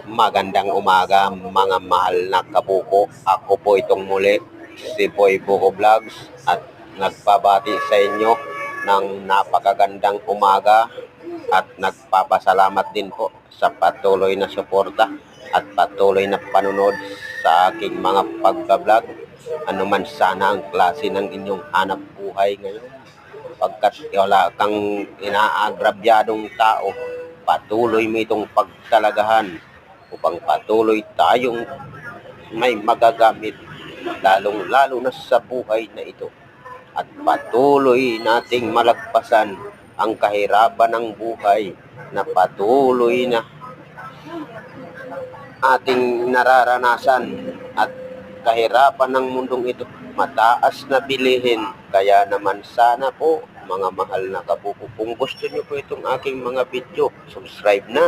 Magandang umaga mga mahal na kabuko. Ako po itong muli, si Boy Buko Vlogs at nagpabati sa inyo ng napakagandang umaga at nagpapasalamat din po sa patuloy na suporta at patuloy na panunod sa aking mga pagbablog. Ano man sana ang klase ng inyong hanap buhay ngayon, pagkat wala kang inaagrabyadong tao, patuloy mo itong pagtalagahan upang patuloy tayong may magagamit lalong-lalo na sa buhay na ito at patuloy nating malagpasan ang kahirapan ng buhay na patuloy na ating nararanasan at kahirapan ng mundong ito, mataas na bilihin. Kaya naman sana po mga mahal na kabuko, kung gusto nyo po itong aking mga video, subscribe na.